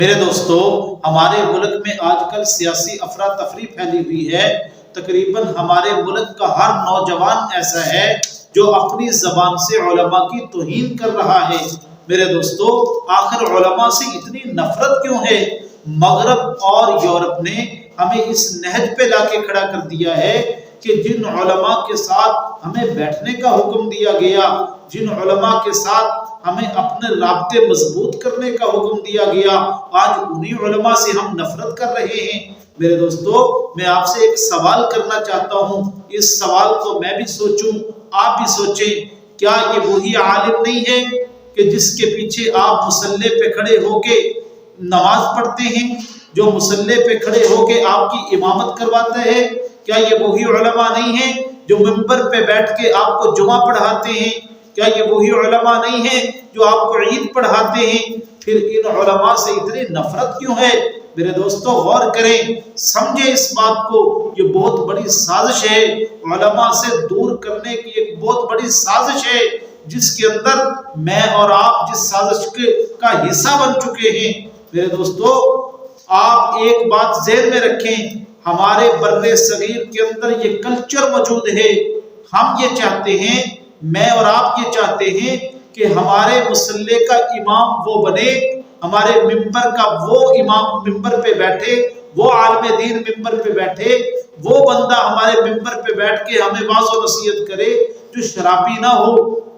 میرے دوستو، ہمارے ملک میں آج کل سیاسی افراتفری پھیلی ہوئی ہے۔ تقریباً ہمارے ملک کا ہر نوجوان ایسا ہے جو اپنی زبان سے علماء کی توہین کر رہا ہے۔ میرے دوستو، آخر علماء سے اتنی نفرت کیوں ہے؟ مغرب اور یورپ نے ہمیں اس نہج پہ لا کے کھڑا کر دیا ہے کہ جن علماء کے ساتھ ہمیں بیٹھنے کا حکم دیا گیا، جن علماء کے ساتھ ہمیں اپنے رابطے مضبوط کرنے کا حکم دیا گیا، آج انہی علماء سے ہم نفرت کر رہے ہیں۔ میرے دوستو، میں آپ سے ایک سوال کرنا چاہتا ہوں، اس سوال کو میں بھی سوچوں، آپ بھی سوچیں، کیا یہ وہی عالم نہیں ہے کہ جس کے پیچھے آپ مصلی پہ کھڑے ہو کے نماز پڑھتے ہیں، جو مصلی پہ کھڑے ہو کے آپ کی امامت کرواتا ہے؟ کیا یہ وہی علماء نہیں ہیں جو منبر پہ بیٹھ کے آپ کو جمعہ پڑھاتے ہیں؟ کیا یہ وہی علماء نہیں ہیں جو آپ کو عید پڑھاتے ہیں؟ پھر ان علماء سے اتنی نفرت کیوں ہے؟ میرے دوستو، غور کریں، سمجھیں اس بات کو، یہ بہت بڑی سازش ہے، علماء سے دور کرنے کی ایک بہت بڑی سازش ہے، جس کے اندر میں اور آپ جس سازش کا حصہ بن چکے ہیں۔ میرے دوستو، آپ ایک بات ذہن میں رکھیں، ہمارے بر صغیر کے اندر یہ کلچر موجود ہے، ہم یہ چاہتے ہیں، میں اور آپ یہ چاہتے ہیں کہ ہمارے مصلی کا امام وہ بنے، ہمارے ممبر کا وہ امام ممبر پہ بیٹھے، وہ عالم دین ممبر پہ بیٹھے، وہ بندہ ہمارے ممبر پہ بیٹھ کے ہمیں واعظ و نصیحت کرے جو شرابی نہ ہو،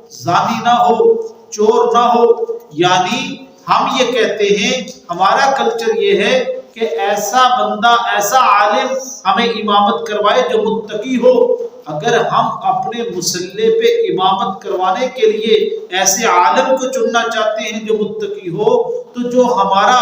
زانی نہ ہو، چور نہ ہو۔ یعنی ہم یہ کہتے ہیں، ہمارا کلچر یہ ہے کہ ایسا بندہ، ایسا عالم ہمیں امامت کروائے جو متقی ہو۔ اگر ہم اپنے مصلی پہ امامت کروانے کے لیے ایسے عالم کو چننا چاہتے ہیں جو متقی ہو، تو جو ہمارا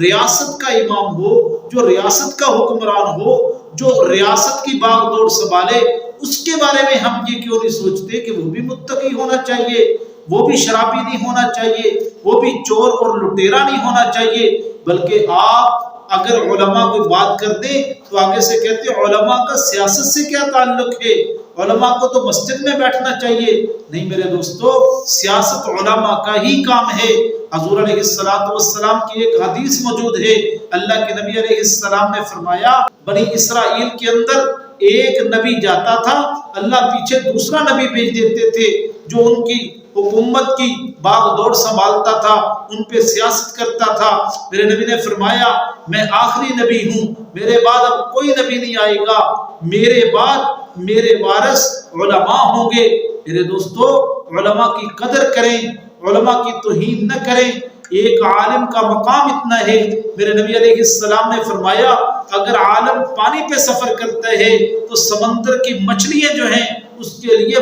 ریاست کا امام ہو، جو ریاست کا حکمران ہو، جو ریاست کی باغ دوڑ سنبھالے، اس کے بارے میں ہم یہ کیوں نہیں سوچتے کہ وہ بھی متقی ہونا چاہیے، وہ بھی شرابی نہیں ہونا چاہیے، وہ بھی چور اور لٹیرا نہیں ہونا چاہیے؟ بلکہ آپ اگر علماء کو بات کر دیں تو آگے سے کہتے ہیں علماء کا سیاست سے کیا تعلق ہے؟ علماء کو تو مسجد میں بیٹھنا چاہیے۔ نہیں میرے دوستو، سیاست علماء کا ہی کام ہے۔ حضور علیہ السلام کی ایک حدیث موجود ہے، اللہ کے نبی علیہ السلام نے فرمایا، بنی اسرائیل کے اندر ایک نبی جاتا تھا، اللہ پیچھے دوسرا نبی بھیج دیتے تھے جو ان کی حکومت کی باغ دوڑ سنبھالتا تھا، ان پہ سیاست کرتا تھا۔ میرے نبی نے فرمایا، میں آخری نبی ہوں، میرے بعد اب کوئی نبی نہیں آئے گا، میرے بعد میرے وارث علماء ہوں گے۔ میرے دوستو، علماء کی قدر کریں، علماء کی توہین نہ کریں۔ ایک عالم کا مقام اتنا ہے، میرے نبی علیہ السلام نے فرمایا، اگر عالم پانی پہ سفر کرتا ہے تو سمندر کی مچھلیاں جو ہیں اس کے لیے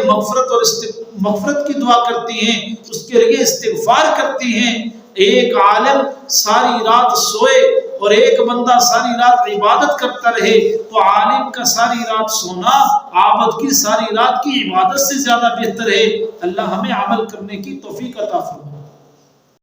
مغفرت کی دعا کرتی ہیں، اس کے لیے استغفار کرتی ہیں۔ ایک عالم ساری رات سوئے اور ایک بندہ ساری رات عبادت کرتا رہے تو عالم کا ساری رات سونا عابد کی ساری رات کی عبادت سے زیادہ بہتر ہے۔ اللہ ہمیں عمل کرنے کی توفیق عطا فرمائے۔